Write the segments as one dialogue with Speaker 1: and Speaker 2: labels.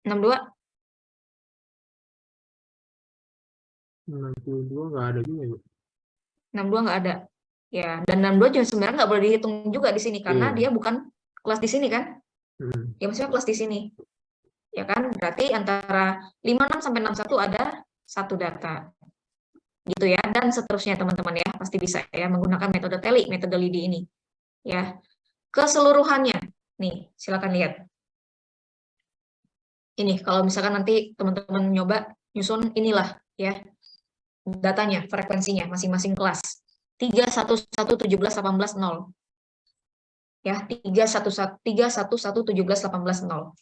Speaker 1: 62?
Speaker 2: 62 nggak ada juga, Bu.
Speaker 1: 62 nggak ada. Ya, dan 62 juga sebenarnya nggak boleh dihitung juga di sini karena
Speaker 2: Iya.
Speaker 1: dia bukan kelas di sini kan?
Speaker 2: Hmm.
Speaker 1: Ya maksudnya kelas di sini. Ya kan? Berarti antara 56 sampai 61 ada satu data. Gitu ya. Dan seterusnya teman-teman ya, pasti bisa ya menggunakan metode teli, metode lidi ini. Ya. Keseluruhannya. Nih, silakan lihat. Ini kalau misalkan nanti teman-teman nyoba nyusun inilah ya datanya, frekuensinya masing-masing kelas. 311 17 18 0. Ya, 311 17 18 0.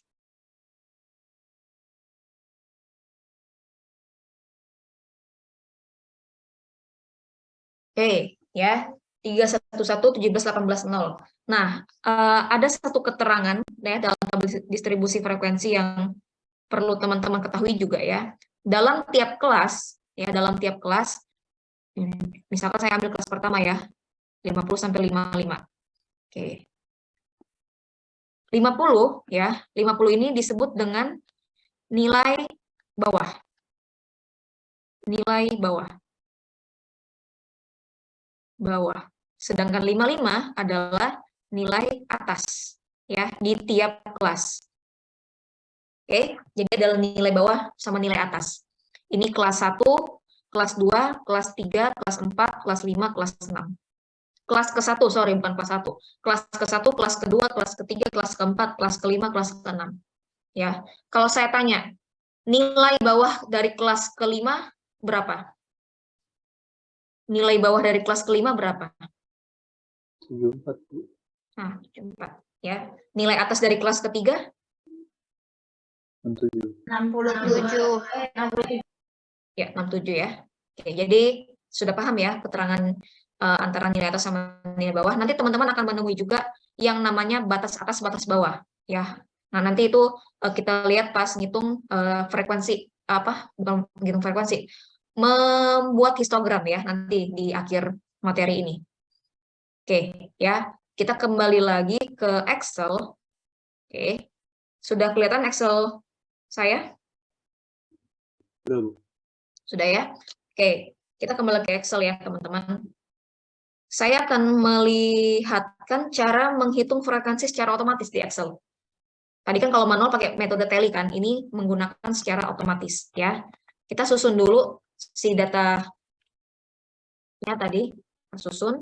Speaker 1: Oke, ya. 311 17 18 0. Nah, ada satu keterangan ya dalam tabel distribusi frekuensi yang perlu teman-teman ketahui juga ya. Dalam tiap kelas, ya dalam tiap kelas, misalkan saya ambil kelas pertama ya, 50 sampai 55. Oke. 50 ya, 50 ini disebut dengan nilai bawah. Nilai bawah. Bawah. Sedangkan 55 adalah nilai atas ya di tiap kelas. Oke, jadi adalah nilai bawah sama nilai atas. Ini kelas 1, kelas 2, kelas 3, kelas 4, kelas 5, kelas 6. Kelas ke-1, sorry, bukan kelas 1. Kelas ke-1, kelas kedua, kelas ketiga, kelas keempat, kelas kelima, kelas ke-6. Ya, kalau saya tanya, nilai bawah dari kelas kelima berapa? Nilai bawah dari kelas kelima berapa?
Speaker 2: 74, Bu.
Speaker 1: Nah, 74. Ya. Nilai atas dari kelas ketiga?
Speaker 2: 67.
Speaker 3: 67.
Speaker 1: Ya, 67 ya. Oke, jadi sudah paham ya keterangan antara nilai atas sama nilai bawah. Nanti teman-teman akan menemui juga yang namanya batas atas, batas bawah. Ya. Nah, nanti itu kita lihat pas ngitung frekuensi, apa, bukan ngitung frekuensi, membuat histogram ya nanti di akhir materi ini. Oke, ya. Kita kembali lagi ke Excel. Oke. Sudah kelihatan Excel saya?
Speaker 2: Belum.
Speaker 1: Sudah ya? Oke, kita kembali ke Excel ya, teman-teman. Saya akan melihatkan cara menghitung frekuensi secara otomatis di Excel. Tadi kan kalau manual pakai metode tally kan, ini menggunakan secara otomatis ya. Kita susun dulu si datanya tadi, susun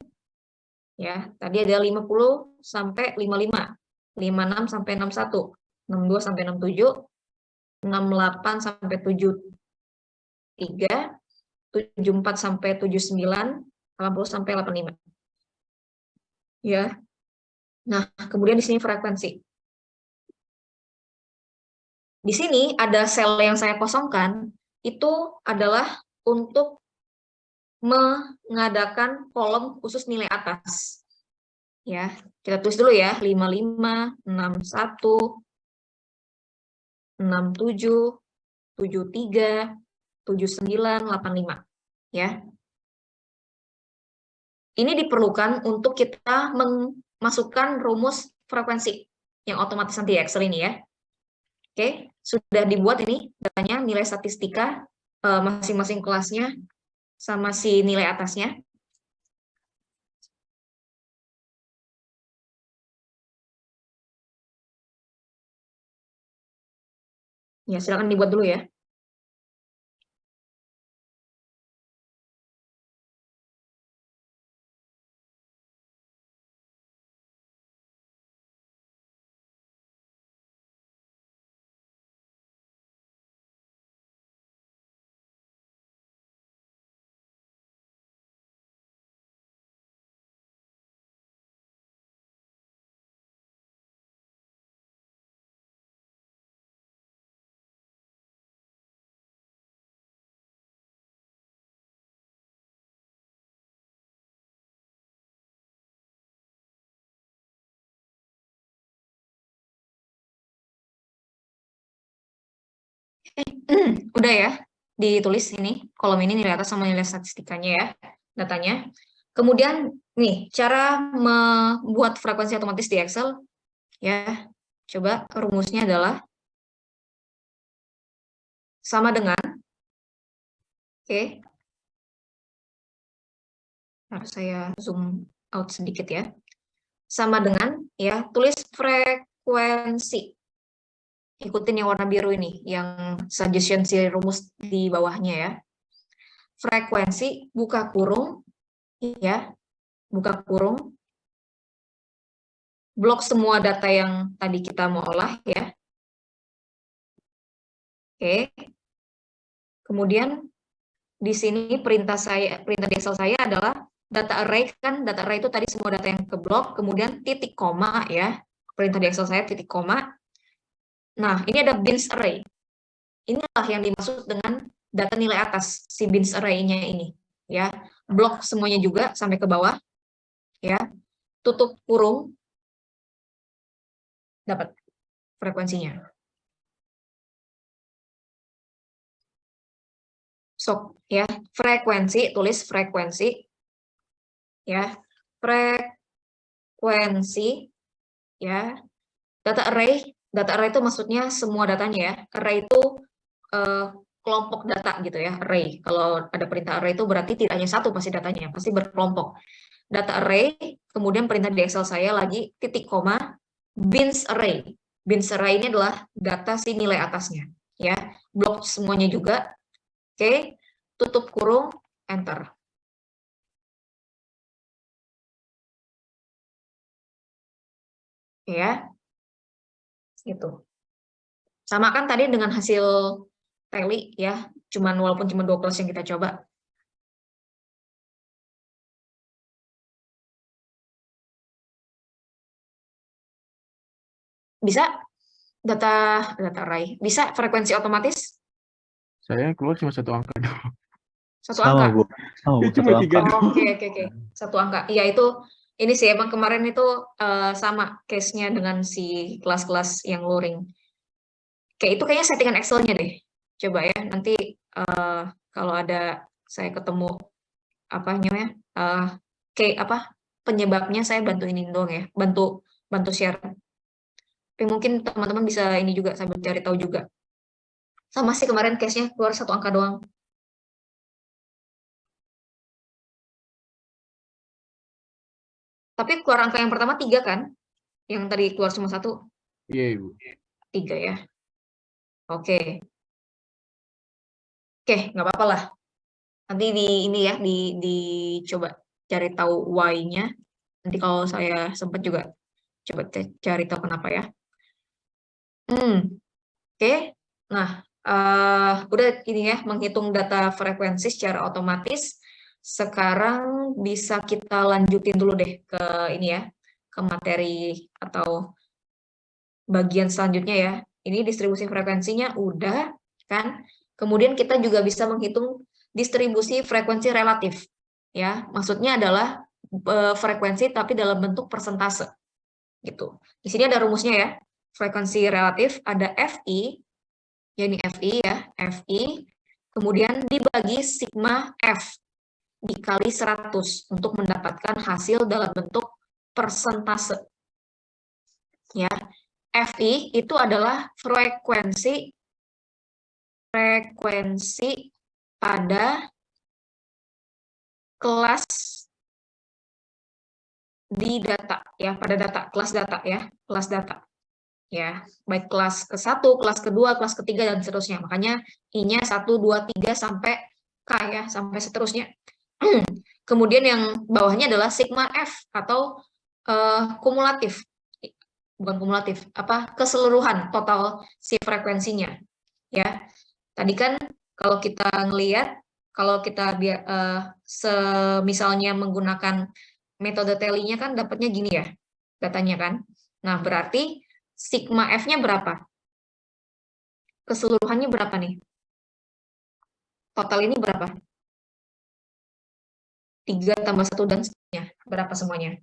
Speaker 1: ya. Tadi ada 50 sampai 55, 56 sampai 61, 62 sampai 67, 68 sampai 73, 74 sampai 79, 80 sampai 85. Ya. Nah, kemudian di sini frekuensi. Di sini ada sel yang saya kosongkan, itu adalah untuk mengadakan kolom khusus nilai atas. Ya, kita tulis dulu ya, 55, 61, 67, 73, 79, 85. Ya. Ini diperlukan untuk kita memasukkan rumus frekuensi yang otomatis nanti Excel ini ya. Oke, sudah dibuat ini datanya, nilai statistika masing-masing kelasnya sama si nilai atasnya. Ya, silakan dibuat dulu ya. Udah ya, ditulis ini, kolom ini nilai atas sama nilai statistikanya ya, datanya. Kemudian nih, cara membuat frekuensi otomatis di Excel, ya, coba rumusnya adalah sama dengan, oke, harus saya zoom out sedikit ya, sama dengan, ya, tulis frekuensi. Ikutin yang warna biru ini, yang suggestion si rumus di bawahnya ya. Frekuensi, buka kurung, ya, buka kurung, blok semua data yang tadi kita mau olah ya. Oke. Kemudian di sini perintah di Excel saya adalah data array, kan data array itu tadi semua data yang ke blok, kemudian titik koma ya. Perintah di Excel saya titik koma. Nah, ini ada bins array. Inilah yang dimaksud dengan data nilai atas, si bins array-nya ini. Ya, blok semuanya juga sampai ke bawah. Ya, tutup kurung, dapat frekuensinya. Sok, ya, frekuensi, tulis frekuensi. Ya, frekuensi, ya. Data array itu maksudnya semua datanya ya. Array itu kelompok data gitu ya, array. Kalau ada perintah array itu berarti tidak hanya satu pasti datanya, pasti berkelompok. Data array, kemudian perintah di Excel saya lagi titik koma, bins array. Bins array ini adalah data si nilai atasnya, ya. Blok semuanya juga. Oke, tutup kurung, enter. Ya. Gitu. Sama kan tadi dengan hasil tally ya, walaupun cuma 2 kelas yang kita coba. Bisa data array, bisa frekuensi otomatis?
Speaker 2: Saya keluar cuma 1 angka doang.
Speaker 1: Satu
Speaker 4: Sama,
Speaker 1: angka.
Speaker 4: Bu. Sama, Bu.
Speaker 2: Cuma 3 doang.
Speaker 1: Oke. 1 angka. Iya itu, ini sih emang kemarin itu sama case-nya dengan si kelas-kelas yang luring. Oke, itu kayaknya settingan Excel-nya deh. Coba ya, nanti kalau ada saya ketemu apa namanya, penyebabnya saya bantu ini doang ya, bantu share. Tapi mungkin teman-teman bisa ini juga sambil cari tahu juga. Sama sih kemarin case-nya keluar 1 angka doang. Tapi keluar angka yang pertama 3 kan? Yang tadi keluar cuma 1?
Speaker 2: Iya, Ibu.
Speaker 1: 3 ya. Oke. Oke, nggak apa-apa lah. Nanti ini ya, dicoba cari tahu why-nya. Nanti kalau saya sempat juga coba cari tahu kenapa ya. Oke. Nah, udah ini ya, menghitung data frekuensi secara otomatis. Sekarang bisa kita lanjutin dulu deh ke ini ya, ke materi atau bagian selanjutnya ya. Ini distribusi frekuensinya udah kan. Kemudian kita juga bisa menghitung distribusi frekuensi relatif. Ya, maksudnya adalah frekuensi tapi dalam bentuk persentase. Gitu. Di sini ada rumusnya ya. Frekuensi relatif ada FI, ya ini FI ya, FI, kemudian dibagi sigma F dikali 100 untuk mendapatkan hasil dalam bentuk persentase. Ya, FI itu adalah frekuensi pada kelas di data ya, pada data, kelas data ya, kelas data. Ya, baik kelas ke-1, kelas kedua, kelas ketiga dan seterusnya. Makanya I-nya 1 2 3 sampai K ya, sampai seterusnya. Kemudian yang bawahnya adalah sigma F atau kumulatif. Bukan kumulatif, keseluruhan total si frekuensinya. Ya. Tadi kan kalau kita ngelihat, kalau kita misalnya menggunakan metode tally-nya kan dapatnya gini ya, datanya kan. Nah, berarti sigma F-nya berapa? Keseluruhannya berapa nih? Total ini berapa? 3 tambah 1 dan seterusnya. Berapa semuanya?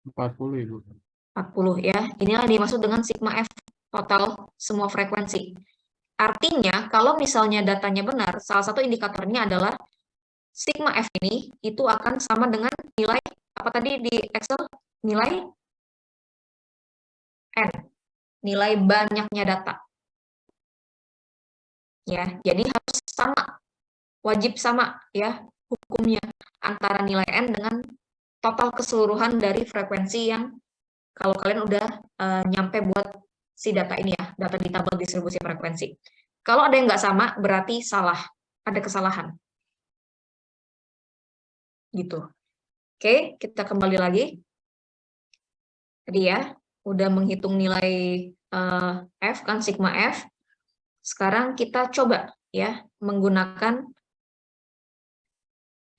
Speaker 2: 40, Ibu.
Speaker 1: 40 ya. Inilah dimaksud dengan sigma F, total semua frekuensi. Artinya, kalau misalnya datanya benar, salah satu indikatornya adalah sigma F ini itu akan sama dengan nilai, apa tadi di Excel? Nilai N. nilai banyaknya data. Ya, jadi harus sama, wajib sama ya hukumnya antara nilai N dengan total keseluruhan dari frekuensi yang kalau kalian udah nyampe buat si data ini ya, data di tabel distribusi frekuensi. Kalau ada yang nggak sama, berarti salah, ada kesalahan. Gitu. Oke, kita kembali lagi. Tadi ya, udah menghitung nilai F kan, sigma F. Sekarang kita coba ya menggunakan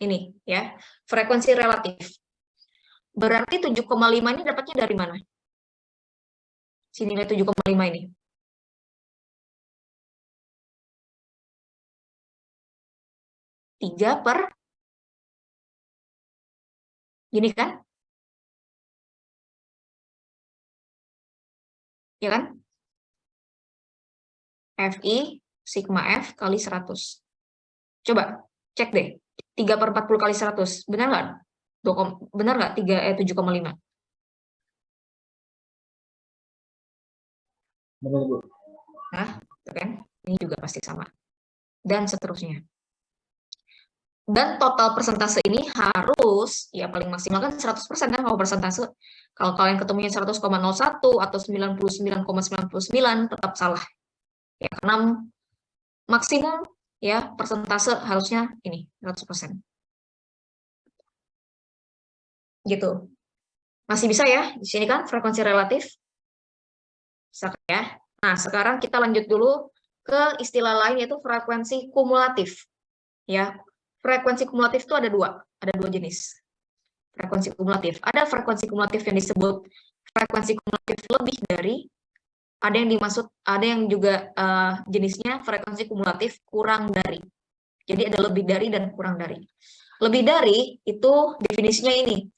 Speaker 1: ini ya, frekuensi relatif. Berarti 7,5 ini dapatnya dari mana? Si nilai 7,5 ini. Tiga per gini kan? Ya kan? FI sigma F kali 100. Coba cek deh. 3 per 40 kali 100. Benar nggak? Benar nggak 7,5?
Speaker 4: Benar, Bu.
Speaker 1: Nah, kan? Ini juga pasti sama. Dan seterusnya. Dan total persentase ini harus, ya paling maksimal kan 100% kan kalau persentase. Kalau kalian ketemunya 100,01 atau 99,99 tetap salah. Ya, karena maksimum ya persentase harusnya ini 100%. Gitu. Masih bisa ya? Di sini kan frekuensi relatif. Bisa ya. Nah, sekarang kita lanjut dulu ke istilah lain yaitu frekuensi kumulatif. Ya. Frekuensi kumulatif itu ada dua jenis. Frekuensi kumulatif. Ada frekuensi kumulatif yang disebut frekuensi kumulatif lebih dari, ada yang juga jenisnya frekuensi kumulatif kurang dari. Jadi ada lebih dari dan kurang dari. Lebih dari itu definisinya ini,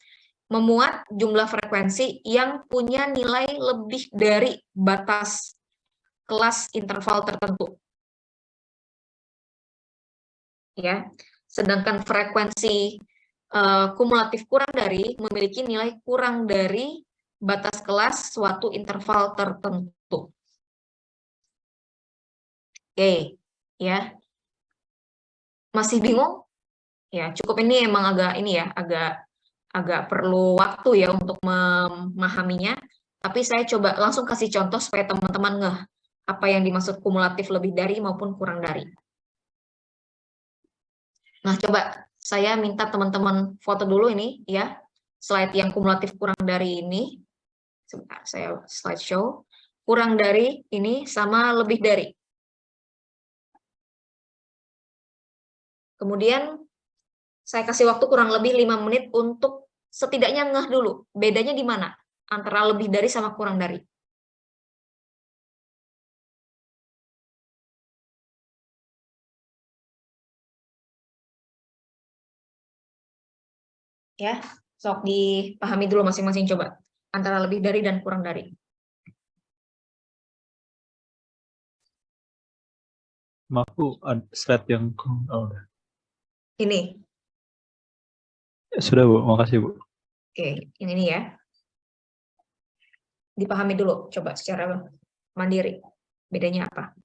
Speaker 1: memuat jumlah frekuensi yang punya nilai lebih dari batas kelas interval tertentu. Ya. Sedangkan frekuensi kumulatif kurang dari memiliki nilai kurang dari batas kelas suatu interval tertentu. Oke, ya. Masih bingung? Ya, cukup ini emang agak ini ya, agak perlu waktu ya untuk memahaminya. Tapi saya coba langsung kasih contoh supaya teman-teman ngeh apa yang dimaksud kumulatif lebih dari maupun kurang dari. Nah, coba saya minta teman-teman foto dulu ini ya, slide yang kumulatif kurang dari ini. Sebentar, saya slideshow. Kurang dari ini sama lebih dari. Kemudian saya kasih waktu kurang lebih 5 menit untuk setidaknya ngeh dulu. Bedanya di mana antara lebih dari sama kurang dari. Ya, sok dipahami dulu masing-masing coba. Antara lebih dari dan kurang dari.
Speaker 4: Maaf, Bu, slide yang udah.
Speaker 1: Ini.
Speaker 4: Sudah, Bu. Makasih, Bu.
Speaker 1: Oke, ini ya. Dipahami dulu coba secara mandiri. Bedanya apa?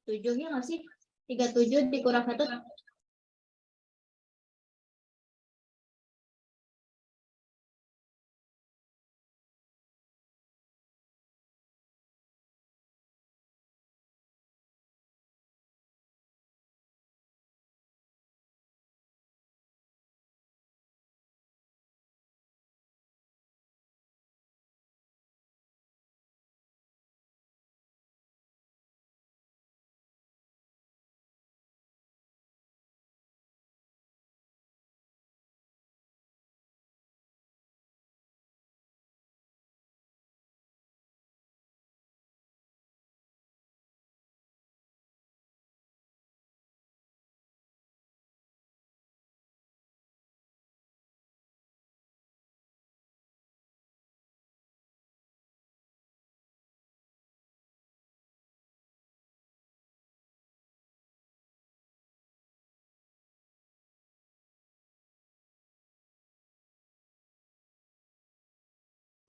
Speaker 3: Tujuhnya nggak sih? 37 dikurang 1.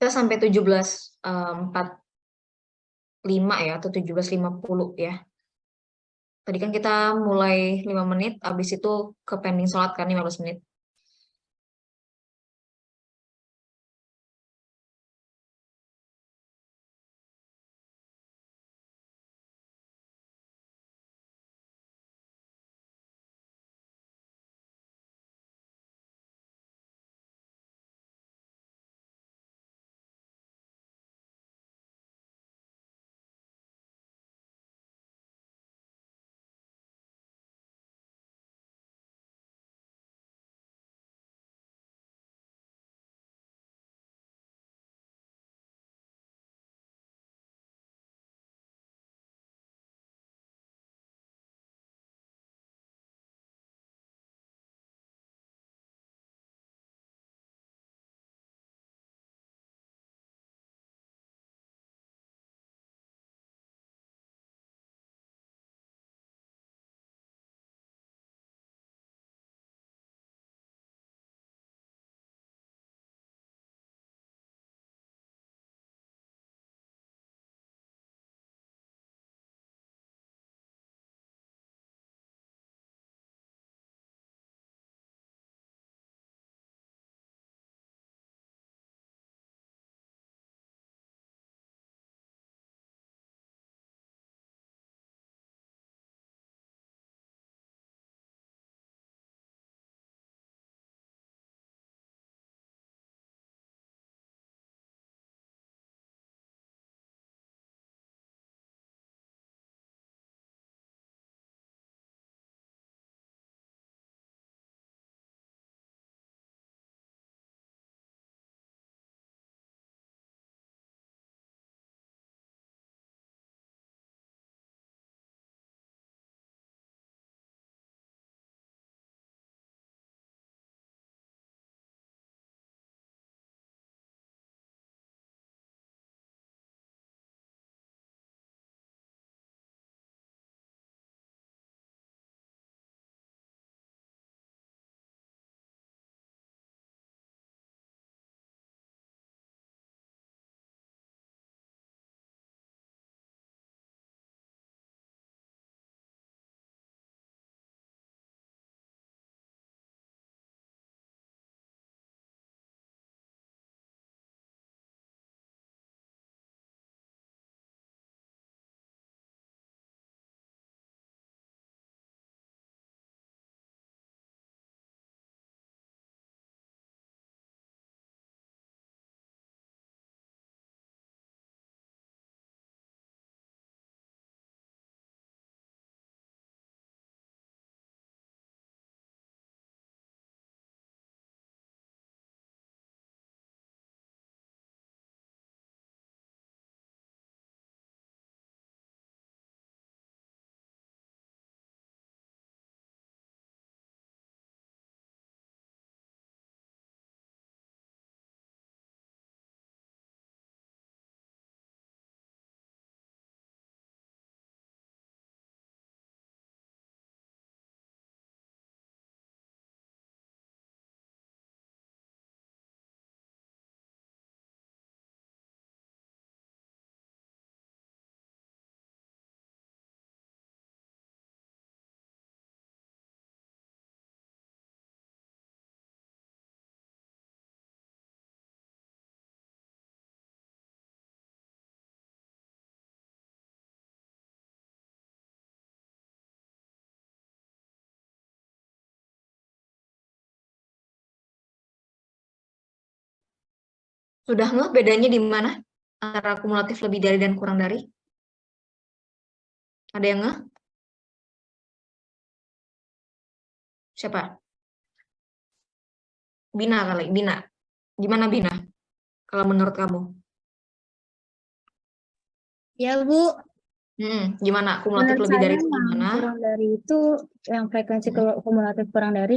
Speaker 1: Kita sampai 17.45 ya, atau 17.50 ya. Tadi kan kita mulai 5 menit, habis itu ke pending sholat kan 15 menit. Sudah ngeh bedanya di mana antara kumulatif lebih dari dan kurang dari? Ada yang ngeh? Siapa? Bina kali, Bina. Gimana Bina? Kalau menurut kamu?
Speaker 3: Ya Bu,
Speaker 1: Gimana? Kumulatif
Speaker 3: menurut
Speaker 1: lebih
Speaker 3: saya
Speaker 1: dari itu
Speaker 3: yang
Speaker 1: gimana?
Speaker 3: kurang dari itu yang frekuensi
Speaker 1: Hmm.
Speaker 3: kumulatif kurang dari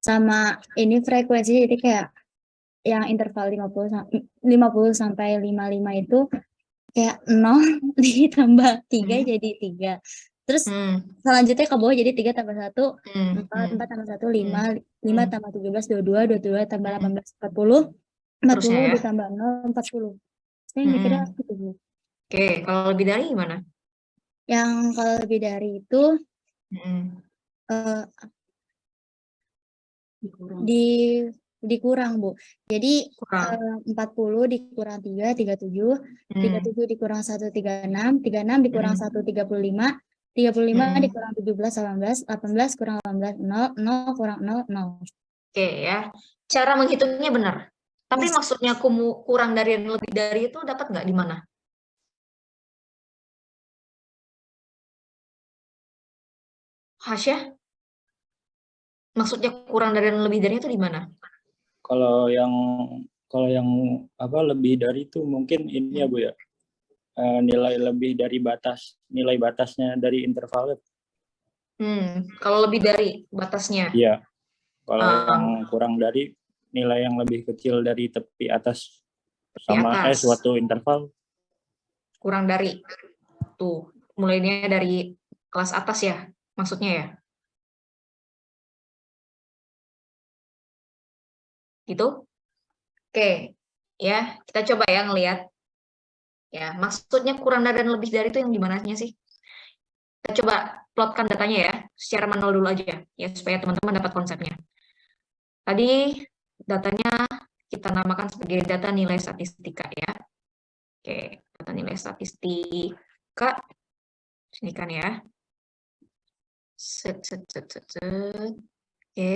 Speaker 3: sama ini frekuensi jadi kayak yang interval 50 sampai 55 itu kayak 0 ditambah 3 jadi 3. Terus selanjutnya ke bawah jadi 3 tambah 1 4 tambah 1 5 5 tambah 17 22 22 tambah 18 40
Speaker 1: Terusnya
Speaker 3: 40
Speaker 1: ya.
Speaker 3: ditambah 0, 40. Saya mikirnya gitu, Bu.
Speaker 1: Oke, kalau lebih dari gimana?
Speaker 3: Yang kalau lebih dari itu,
Speaker 1: Mm-mm.
Speaker 3: eh,
Speaker 1: Dikurang.
Speaker 3: dikurang, Bu. Jadi,
Speaker 1: Kurang.
Speaker 3: 40 dikurang 3, 37.
Speaker 1: Hmm.
Speaker 3: 37 dikurang 1, 36. 36 dikurang 1, 35. 35
Speaker 1: Mm-mm.
Speaker 3: dikurang 17, 18. 18 kurang 18, 0. 0 kurang 0, 0.
Speaker 1: Oke ya, cara menghitungnya benar. Tapi
Speaker 3: Yes.
Speaker 1: maksudnya kurang dari dan lebih dari itu dapat nggak di mana? Hasya? Maksudnya kurang dari dan lebih dari itu di mana?
Speaker 5: Kalau yang apa lebih dari itu mungkin ini ya Bu ya. Nilai lebih dari nilai batasnya dari interval.
Speaker 1: Kalau lebih dari batasnya.
Speaker 5: Iya. Kalau
Speaker 1: Ah.
Speaker 5: yang kurang dari nilai yang lebih kecil dari tepi atas
Speaker 1: Tepi
Speaker 5: sama
Speaker 1: atas.
Speaker 5: suatu interval.
Speaker 1: Kurang dari. Tuh, mulainya dari kelas atas ya, maksudnya ya. Gitu. Oke, ya kita coba ya ngelihat. Ya, maksudnya kurang dari dan lebih dari itu yang di mananya sih? Kita coba plotkan datanya ya, secara manual dulu aja, ya supaya teman-teman dapat konsepnya. Tadi datanya kita namakan sebagai data nilai statistika ya. Oke, data nilai statistika. Sini kan ya. Oke.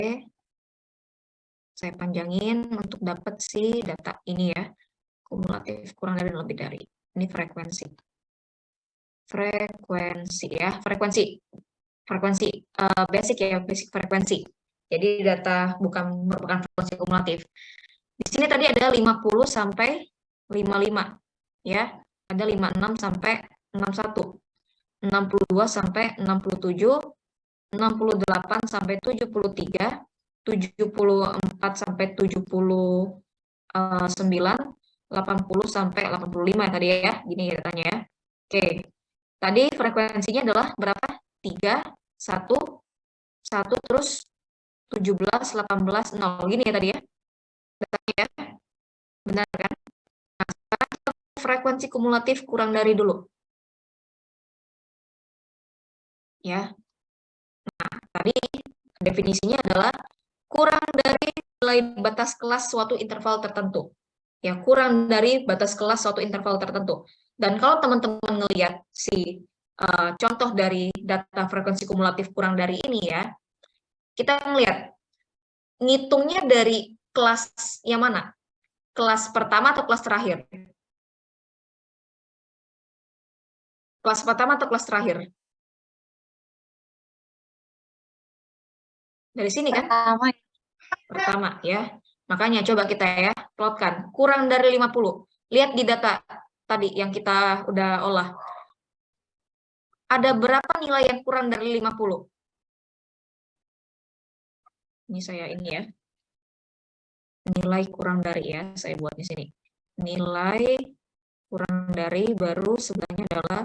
Speaker 1: Saya panjangin untuk dapat si data ini ya. Kumulatif kurang dari dan lebih dari. Ini frekuensi. Frekuensi ya, frekuensi basic ya, basic frekuensi. Jadi data bukan merupakan frekuensi kumulatif. Di sini tadi ada 50 sampai 55 ya. Ada 56 sampai 61. 62 sampai 67, 68 sampai 73, 74 sampai 79, 80 sampai 85 tadi ya. Gini ya datanya ya. Oke. Tadi frekuensinya adalah berapa? 3, 1, 1, terus 17, 18, 0. Gini ya tadi ya. Datanya ya. Benar kan? Nah, sekarang kita frekuensi kumulatif kurang dari dulu. Ya. Nah, tadi definisinya adalah kurang dari nilai batas kelas suatu interval tertentu. Ya, kurang dari batas kelas suatu interval tertentu. Dan kalau teman-teman ngelihat si contoh dari data frekuensi kumulatif kurang dari ini ya, kita ngelihat ngitungnya dari kelas yang mana? Kelas pertama atau kelas terakhir? Kelas pertama atau kelas terakhir? Dari sini kan? Pertama ya. Makanya coba kita ya plotkan. Kurang dari 50. Lihat di data tadi yang kita udah olah. Ada berapa nilai yang kurang dari 50? Ini saya ini ya. Nilai kurang dari ya, saya buat di sini. Nilai kurang dari baru sebelahnya adalah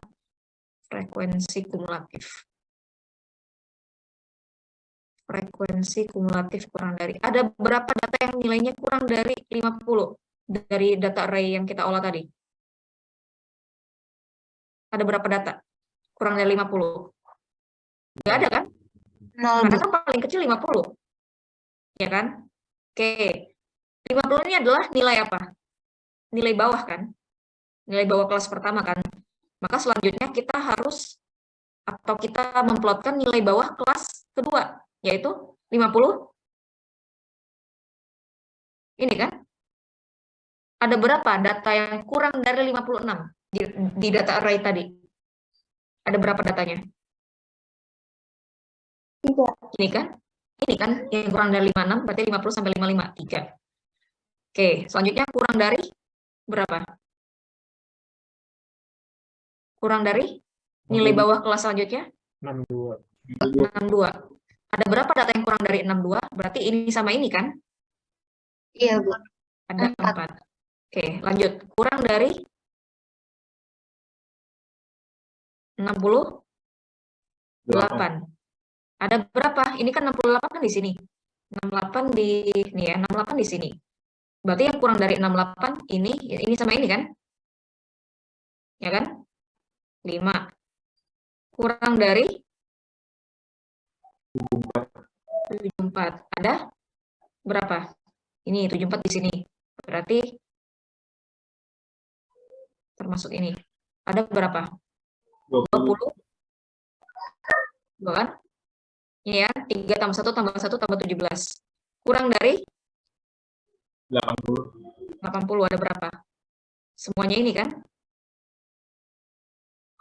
Speaker 1: frekuensi kumulatif. Frekuensi kumulatif kurang dari. Ada berapa data yang nilainya kurang dari 50 dari data array yang kita olah tadi? Ada berapa data? Kurang dari 50. Nggak ada kan? Karena kan paling kecil 50. Ya kan? Oke. 50 ini adalah nilai apa? Nilai bawah kan? Nilai bawah kelas pertama kan? Maka selanjutnya kita harus atau kita memplotkan nilai bawah kelas kedua, yaitu 50. Ini kan? Ada berapa data yang kurang dari 56 di data array tadi? Ada berapa datanya? Ini kan? Ini kan yang kurang dari 56, berarti 50 sampai 55, 3. Oke, selanjutnya kurang dari berapa? Kurang dari nilai bawah kelas selanjutnya?
Speaker 2: 62.
Speaker 1: 62. Ada berapa data yang kurang dari 62? Berarti ini sama ini kan?
Speaker 6: Iya, Bu.
Speaker 1: Ada 4. Oke, lanjut. Kurang dari 68. Ada berapa? Ini kan 68 kan di sini. 68 di ini ya, 68 di sini. Berarti yang kurang dari 68 ini sama ini kan? Ya kan? 5. Kurang dari 74. Ada berapa? Ini 74 di sini. Berarti termasuk ini. Ada berapa? 20. 2 kan? Ini ya, 3 tambah 1 tambah 1 tambah 17. Kurang dari
Speaker 4: 80.
Speaker 1: 80 ada berapa? Semuanya ini kan?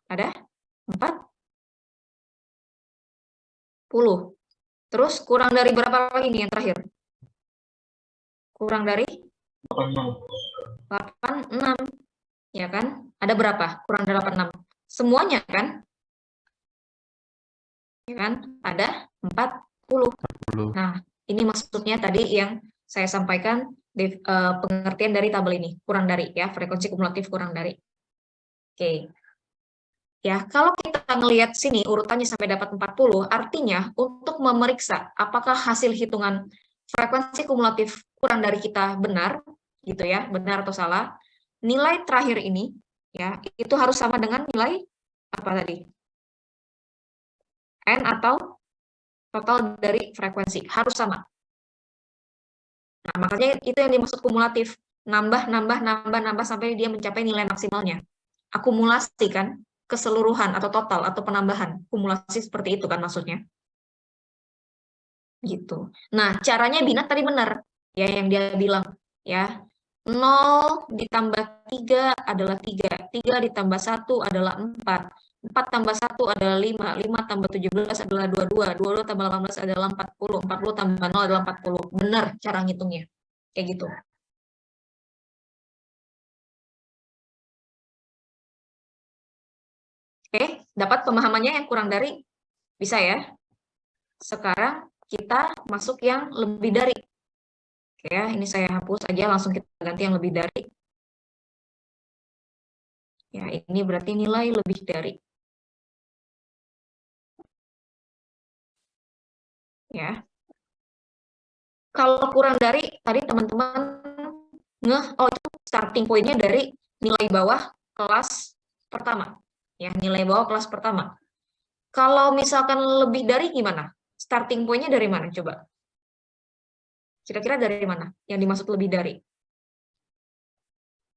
Speaker 1: Ada 40. Terus kurang dari berapa lagi nih yang terakhir? Kurang dari 86. Ya kan? Ada berapa? Kurang dari 86. Semuanya kan? Ya kan? Ada 40.
Speaker 2: 10.
Speaker 1: Nah, ini maksudnya tadi yang saya sampaikan pengertian dari tabel ini, kurang dari ya, frekuensi kumulatif kurang dari. Oke. Ya, kalau kita ngelihat sini urutannya sampai dapat 40, artinya untuk memeriksa apakah hasil hitungan frekuensi kumulatif kurang dari kita benar, gitu ya, benar atau salah, nilai terakhir ini ya, itu harus sama dengan nilai apa tadi? N atau total dari frekuensi, harus sama. Nah, makanya itu yang dimaksud kumulatif, nambah sampai dia mencapai nilai maksimalnya. Akumulasi kan, keseluruhan atau total atau penambahan, kumulasi seperti itu kan maksudnya. Gitu. Nah, caranya Binat tadi benar ya yang dia bilang ya. 0 ditambah 3 adalah 3, 3 ditambah 1 adalah 4, 4 tambah 1 adalah 5, 5 tambah 17 adalah 22, 22 tambah 18 adalah 40, 40 tambah 0 adalah 40. Benar cara ngitungnya. Kayak gitu. Oke, dapat pemahamannya yang kurang dari? Bisa ya? Sekarang kita masuk yang lebih dari. Oke ya, ini saya hapus aja, langsung kita ganti yang lebih dari. Ya, ini berarti nilai lebih dari. Ya. Kalau kurang dari, tadi teman-teman oh itu starting point-nya dari nilai bawah kelas pertama. Ya, nilai bawah kelas pertama. Kalau misalkan lebih dari gimana? Starting point-nya dari mana coba? Kira-kira dari mana yang dimaksud lebih dari?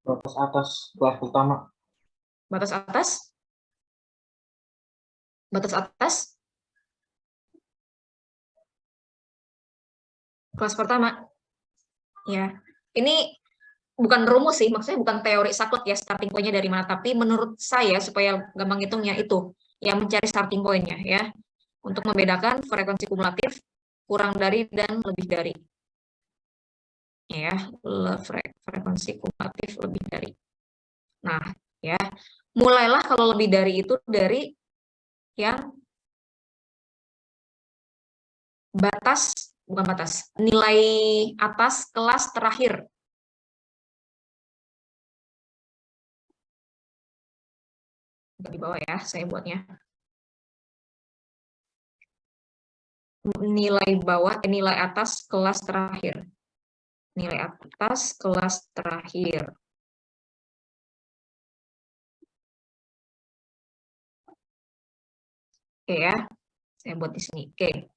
Speaker 2: Batas atas kelas pertama.
Speaker 1: Batas atas? Batas atas? Kelas pertama. Ya. Ini bukan rumus sih, maksudnya bukan teori saklek ya starting point-nya dari mana, tapi menurut saya supaya gampang hitungnya itu yang mencari starting point-nya ya. Untuk membedakan frekuensi kumulatif kurang dari dan lebih dari. Ya, frekuensi kumulatif lebih dari. Nah, ya. Mulailah kalau lebih dari itu dari yang batas, bukan batas, nilai atas kelas terakhir. Di bawah ya, saya buatnya. Nilai bawah, nilai atas kelas terakhir. Nilai atas kelas terakhir. Oke ya, saya buat di sini. Oke.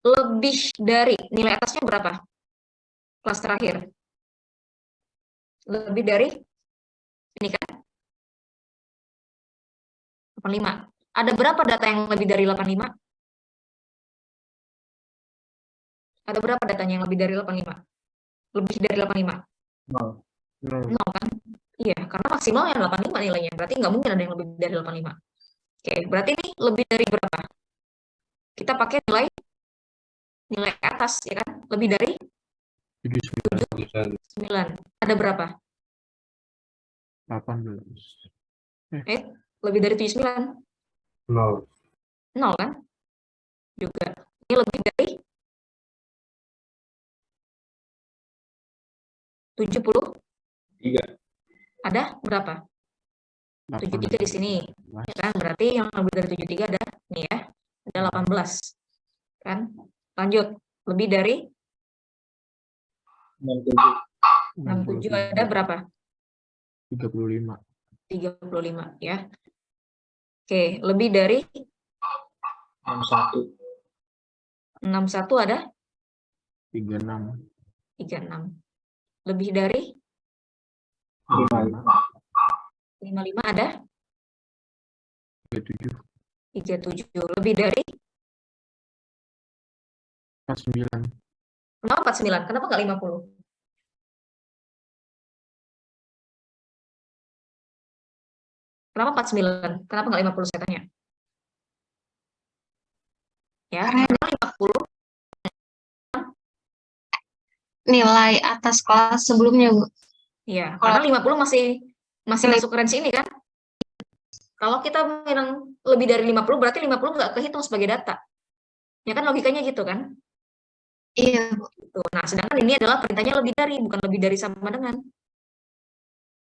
Speaker 1: Lebih dari, nilai atasnya berapa? Kelas terakhir. Lebih dari, ini kan? 85. Ada berapa data yang lebih dari 85? Ada berapa datanya yang lebih dari 85? Lebih dari 85? 0 kan? Iya, karena maksimalnya 85 nilainya. Berarti nggak mungkin ada yang lebih dari 85. Oke, berarti ini lebih dari berapa? Kita pakai nilai atas, ya kan? Lebih dari 79. Ada berapa?
Speaker 2: 18.
Speaker 1: Lebih dari 79?
Speaker 2: 0.
Speaker 1: 0 kan? Juga. Ini lebih dari 73. Ada berapa? 73 di sini. Ya kan? Berarti yang lebih dari 73 ada nih ya. Ada 18. Kan? Lanjut. Lebih dari 67 ada berapa?
Speaker 2: 35.
Speaker 1: 35 ya. Oke, lebih dari
Speaker 2: 61.
Speaker 1: 61 ada
Speaker 2: 36.
Speaker 1: 36. Lebih dari
Speaker 2: 55.
Speaker 1: 55 ada
Speaker 2: 37.
Speaker 1: 37. Lebih dari
Speaker 2: 49.
Speaker 1: kenapa 49? Kenapa nggak 50? Kenapa 49? Kenapa nggak 50 saya tanya? Ya, karena 50
Speaker 6: Nilai atas kelas sebelumnya, Bu.
Speaker 1: ya, karena 50 masih masuk range ini kan? Kalau kita bilang lebih dari 50 berarti 50 nggak kehitung sebagai data. Ya kan logikanya gitu kan?
Speaker 6: Iya, Bu.
Speaker 1: Gitu. Nah, sedangkan ini adalah perintahnya lebih dari, bukan lebih dari sama dengan.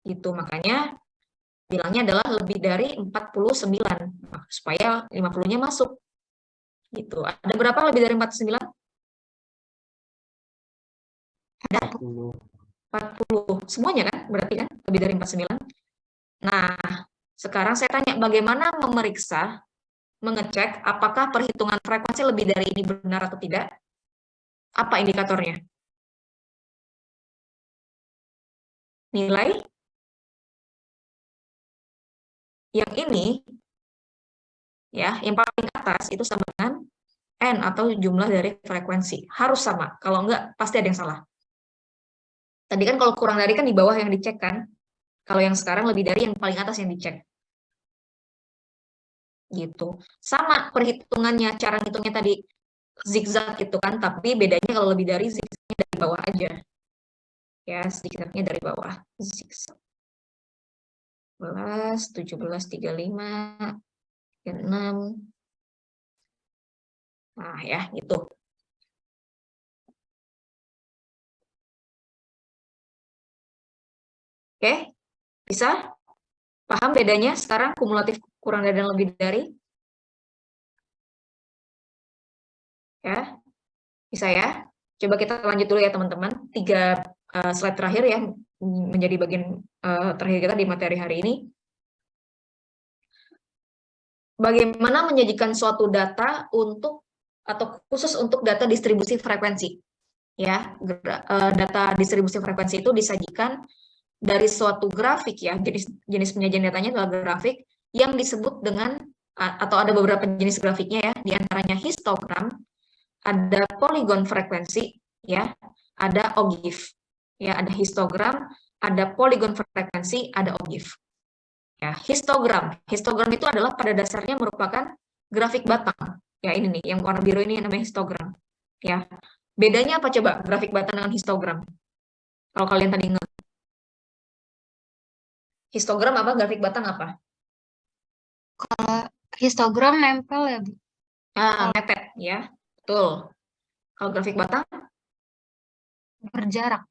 Speaker 1: Gitu, makanya bilangnya adalah lebih dari 49, supaya 50-nya masuk. Gitu. Ada berapa lebih dari 49? Ada
Speaker 2: 40.
Speaker 1: 40. Semuanya kan? Berarti kan? Lebih dari 49. Nah, sekarang saya tanya bagaimana memeriksa, mengecek apakah perhitungan frekuensi lebih dari ini benar atau tidak? Apa indikatornya? Nilai yang ini, ya, yang paling atas itu sama dengan N atau jumlah dari frekuensi. Harus sama, kalau enggak pasti ada yang salah. Tadi kan kalau kurang dari kan di bawah yang dicek kan, kalau yang sekarang lebih dari yang paling atas yang dicek. Gitu. Sama perhitungannya, cara ngitungnya tadi zigzag itu kan, tapi bedanya kalau lebih dari zigzagnya dari bawah aja. Ya, zigzagnya dari bawah. Zigzag. 11, 17, 35, 36. Nah, ya, gitu. Oke, bisa? Paham bedanya sekarang kumulatif kurang dari dan lebih dari? Ya, bisa ya? Coba kita lanjut dulu ya teman-teman. 3 slide terakhir ya, menjadi bagian terakhir kita di materi hari ini. Bagaimana menyajikan suatu data untuk atau khusus untuk data distribusi frekuensi. Ya, data distribusi frekuensi itu disajikan dari suatu grafik ya, jenis penyajian datanya adalah grafik yang disebut dengan atau ada beberapa jenis grafiknya ya, diantaranya histogram, ada polygon frekuensi, ya, ada OGIF, ya, ada histogram, ada polygon frekuensi, ada OGIF. Ya, histogram itu adalah pada dasarnya merupakan grafik batang. Ya, ini nih, yang warna biru ini namanya histogram. Ya, bedanya apa coba grafik batang dengan histogram? Kalau kalian tadi ingat. Histogram apa, grafik batang apa?
Speaker 6: Histogram nempel ya, Bu.
Speaker 1: Mepet, ya. Betul. Kalau grafik batang,
Speaker 6: Berjarak.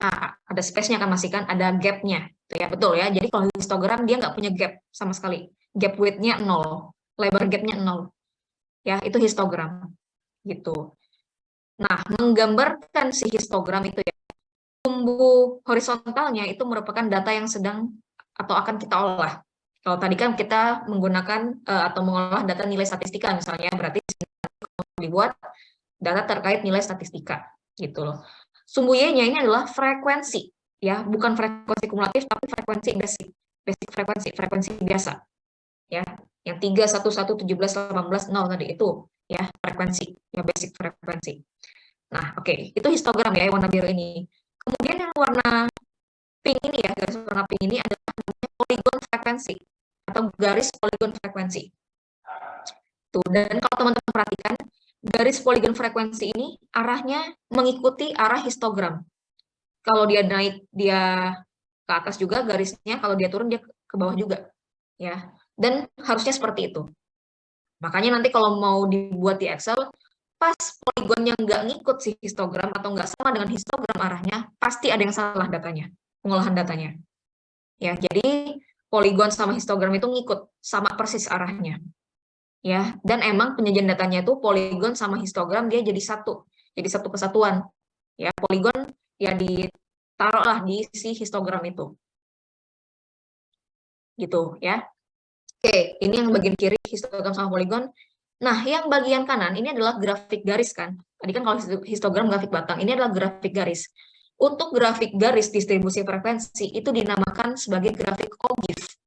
Speaker 1: ada space-nya kan masih kan, ada gap-nya. Ya, betul ya. Jadi kalau histogram dia nggak punya gap sama sekali. Gap width-nya 0. Lebar gap-nya 0. Ya, itu histogram. Gitu. Nah, menggambarkan si histogram itu ya, sumbu horizontalnya itu merupakan data yang sedang atau akan kita olah. Kalau tadi kan kita menggunakan atau mengolah data nilai statistika misalnya, berarti dibuat data terkait nilai statistika gitu loh. Sumbu Y-nya ini adalah frekuensi, ya, bukan frekuensi kumulatif tapi frekuensi basic frekuensi biasa. Ya, yang 3, 1, 1, 17, 18, 0 tadi itu ya frekuensi, ya basic frekuensi. Nah, oke, itu histogram ya, warna biru ini. Kemudian yang warna pink ini ya, garis warna pink ini adalah polygon frekuensi atau garis polygon frekuensi. Tuh, dan kalau teman-teman perhatikan, garis polygon frekuensi ini arahnya mengikuti arah histogram. Kalau dia naik, dia ke atas juga garisnya, kalau dia turun dia ke bawah juga. Ya, dan harusnya seperti itu. Makanya nanti kalau mau dibuat di Excel, pas poligonnya nggak ngikut si histogram atau nggak sama dengan histogram arahnya, pasti ada yang salah datanya, pengolahan datanya. Ya, jadi poligon sama histogram itu ngikut, sama persis arahnya. Ya, dan emang penyajian datanya itu poligon sama histogram dia jadi satu kesatuan. Ya, poligon ya taruhlah di si histogram itu. Gitu ya. Oke, ini yang bagian kiri histogram sama poligon. Nah, yang bagian kanan ini adalah grafik garis kan. Tadi kan kalau histogram grafik batang, ini adalah grafik garis. Untuk grafik garis distribusi frekuensi itu dinamakan sebagai grafik OGIF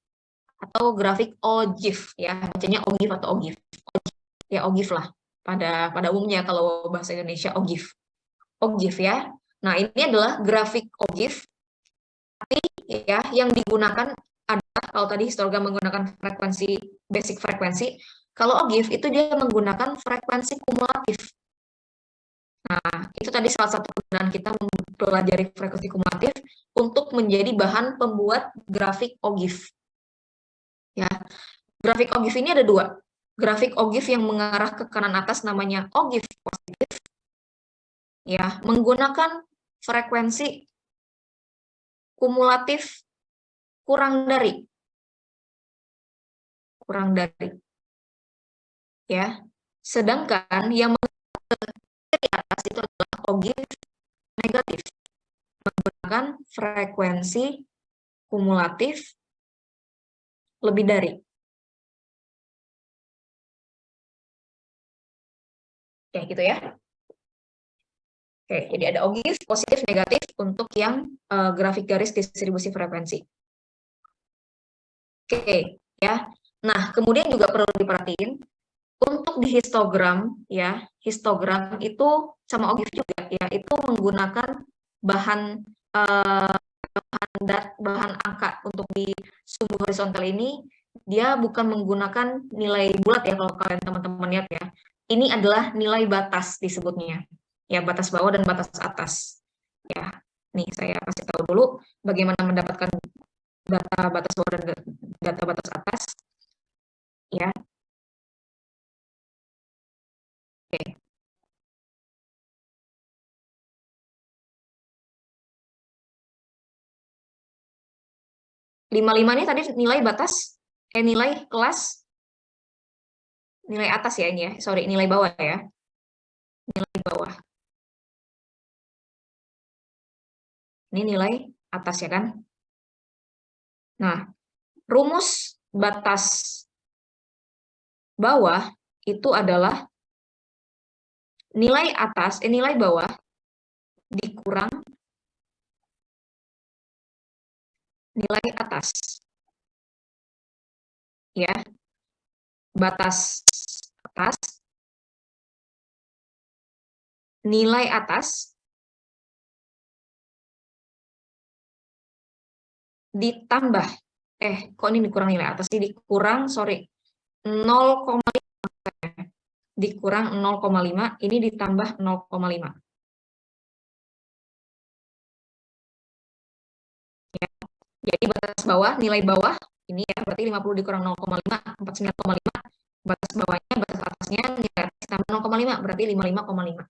Speaker 1: atau grafik OGIF ya, bacanya OGIF atau OGIF. Ya OGIF lah pada umumnya kalau bahasa Indonesia OGIF. OGIF ya. Nah, ini adalah grafik OGIF tapi ya yang digunakan adalah kalau tadi histogram menggunakan frekuensi basic frekuensi, kalau OGIF itu dia menggunakan frekuensi kumulatif. Nah, itu tadi salah satu penggunaan kita mempelajari frekuensi kumulatif untuk menjadi bahan pembuat grafik OGIF. Ya, grafik OGIF ini ada dua. Grafik OGIF yang mengarah ke kanan atas namanya OGIF positif. Ya, menggunakan frekuensi kumulatif kurang dari. Ya. Sedangkan yang di atas itu adalah OGIF negatif. Menggunakan frekuensi kumulatif lebih dari. Kayak gitu ya. Oke, jadi ada OGIF positif negatif untuk yang grafik garis distribusi frekuensi. Oke, ya. Nah, kemudian juga perlu diperhatiin untuk di histogram ya, histogram itu sama OGIF juga ya, itu menggunakan bahan angka untuk di sumbu horizontal ini dia bukan menggunakan nilai bulat ya kalau kalian teman-teman lihat ya. Ini adalah nilai batas disebutnya. Ya, batas bawah dan batas atas. Ya. Nih, saya kasih tahu dulu bagaimana mendapatkan data batas bawah dan data batas atas. Ya. Oke. Lima ini tadi nilai batas, nilai kelas, nilai atas ya ini ya, sorry, nilai bawah ya. Nilai bawah. Ini nilai atas ya kan. Nah, rumus batas bawah itu adalah nilai atas, nilai bawah dikurang nilai atas. Ya. Batas atas, nilai atas ditambah kok ini dikurang nilai atas sih, dikurang 0,5 dikurang 0,5 ini ditambah 0,5 ya. Jadi batas bawah, nilai bawah ini ya berarti 50 dikurang 0,5 49,5, batas bawahnya, batas atasnya nilai atas ditambah 0,5 berarti 55,5.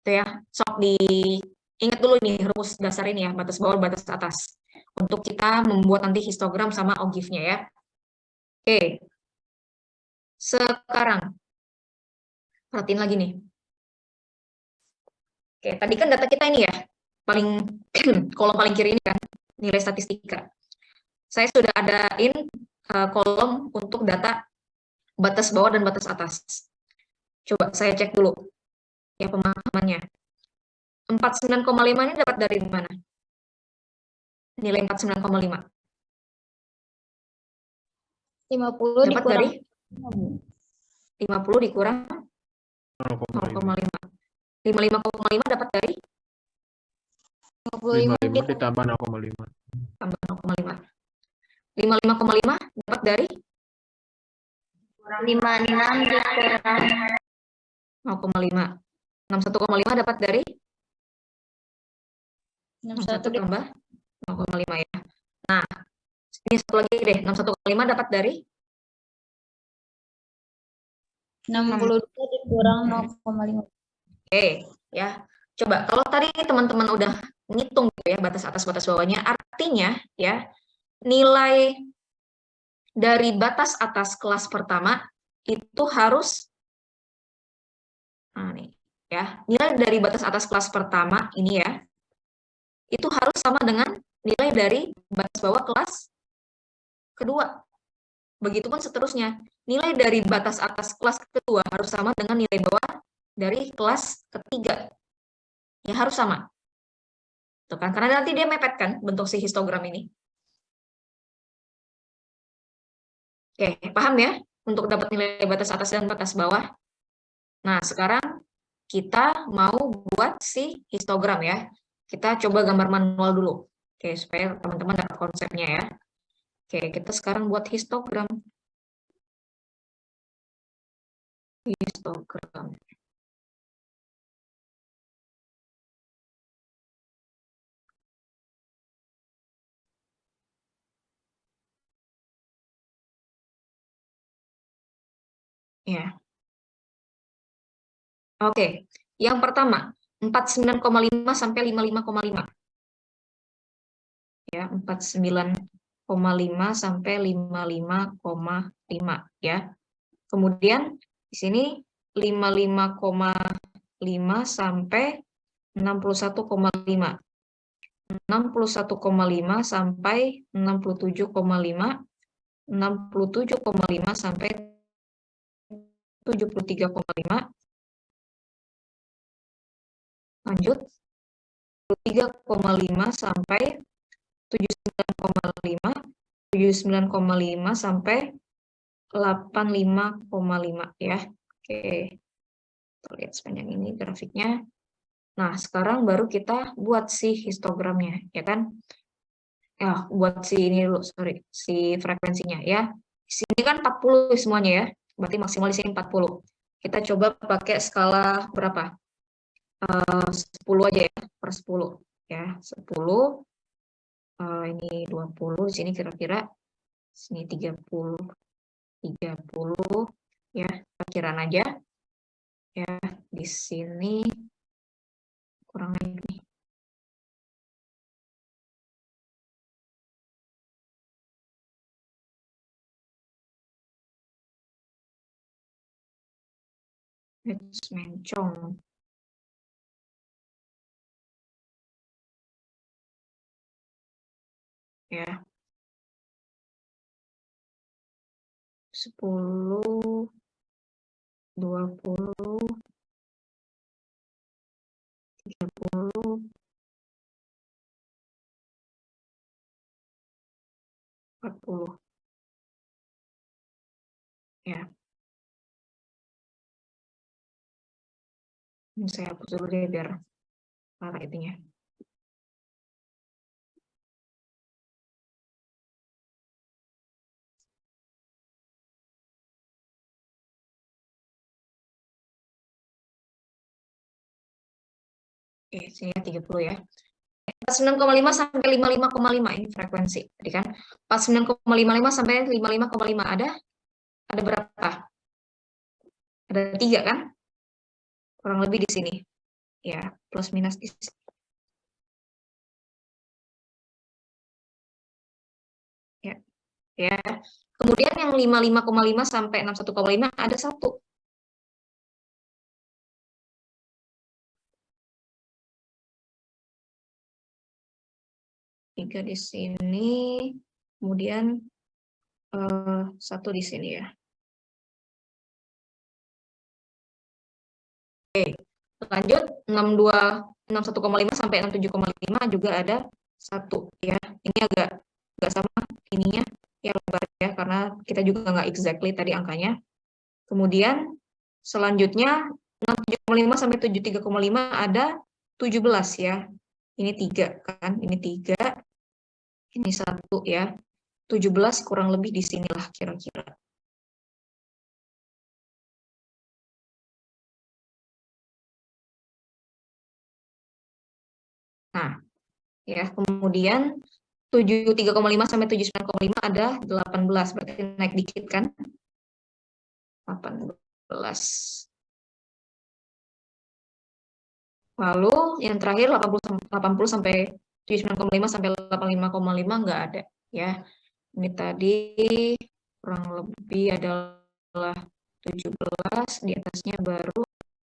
Speaker 1: Itu ya, sok diingat dulu ini rumus dasar ini ya, batas bawah, batas atas. Untuk kita membuat nanti histogram sama OGIF-nya ya. Oke. Sekarang perhatiin lagi nih. Oke, tadi kan data kita ini ya, kolom paling kiri ini kan nilai statistika. Saya sudah adain kolom untuk data batas bawah dan batas atas. Coba saya cek dulu ya pemahamannya. 49,5 ini dapat dari mana? Nilai 49,5.
Speaker 3: 50
Speaker 1: dapat
Speaker 3: dikurang
Speaker 1: dari 50 dikurang
Speaker 2: 0,5.
Speaker 1: 55,5 dapat dari
Speaker 2: 55 ditambah 0,5.
Speaker 1: tambah 0,5. 55,5 dapat dari
Speaker 6: 56 dikurang
Speaker 1: 0,5. 61,5 dapat dari 61
Speaker 3: 61
Speaker 1: tambah 0,5 ya. Nah, ini satu lagi deh, 61,5 dapat dari
Speaker 3: 62 dikurang 0,5.
Speaker 1: Oke, ya. Coba kalau tadi teman-teman udah ngitung gitu ya batas atas batas bawahnya, artinya ya nilai dari batas atas kelas pertama itu harus ya, nilai dari batas atas kelas pertama ini ya, itu harus sama dengan nilai dari batas bawah kelas kedua. Begitupun seterusnya, nilai dari batas atas kelas kedua harus sama dengan nilai bawah dari kelas ketiga. Ya harus sama. Tuh kan, karena nanti dia mepet kan bentuk si histogram ini. Oke, paham ya? Untuk dapat nilai batas atas dan batas bawah. Nah, sekarang kita mau buat si histogram ya. Kita coba gambar manual dulu. Oke, supaya teman-teman dapat konsepnya ya. Oke, kita sekarang buat histogram. Histogram. Ya. Oke, yang pertama 49,5 sampai 55,5. Ya, 49,5 sampai 55,5 ya. Kemudian di sini 55,5 sampai 61,5. 61,5 sampai 67,5. 67,5 sampai 73,5. Lanjut, 3,5 sampai 79,5, 79,5 sampai 85,5 ya. Oke, kita lihat sepanjang ini grafiknya. Nah, sekarang baru kita buat si histogramnya, ya kan? Ya, buat si ini dulu, sorry, si frekuensinya ya. Di sini kan 40 semuanya ya, berarti maksimal di sini 40. Kita coba pakai skala berapa? 10 aja ya, per 10 ya, 10. Ini 20, di sini kira-kira sini 30 ya, perkiraan aja ya. Di sini kurang naik nih. It's mencong. Ya. 10, 20, 30, 40. Ya. Ini saya hapus dulu deh biar parah itunya. Oke, sini ya 30 ya. 49,5 sampai 55,5 ini frekuensi. Tadi kan 49,55 sampai 55,5 ada berapa? Ada 3 kan? Kurang lebih di sini. Ya, plus minus di sini. Ya. Ya. Kemudian yang 55,5 sampai 61,5 ada 1. Tiga di sini, kemudian 1 di sini ya. Oke, lanjut 61,5 sampai 67,5 juga ada 1 ya. Ini agak sama ininya ya, lebar ya, karena kita juga nggak exactly tadi angkanya. Kemudian selanjutnya 67,5 sampai 73,5 ada 17 ya. Ini 3 kan, ini 3, ini 1 ya. 17 kurang lebih di sinilah kira-kira. Nah, ya, kemudian 73,5 sampai 79,5 ada 18, berarti naik dikit kan? 18. Lalu yang terakhir 80 sampai 79,5 sampai 85,5 nggak ada ya. Ini tadi kurang lebih adalah 17, di atasnya baru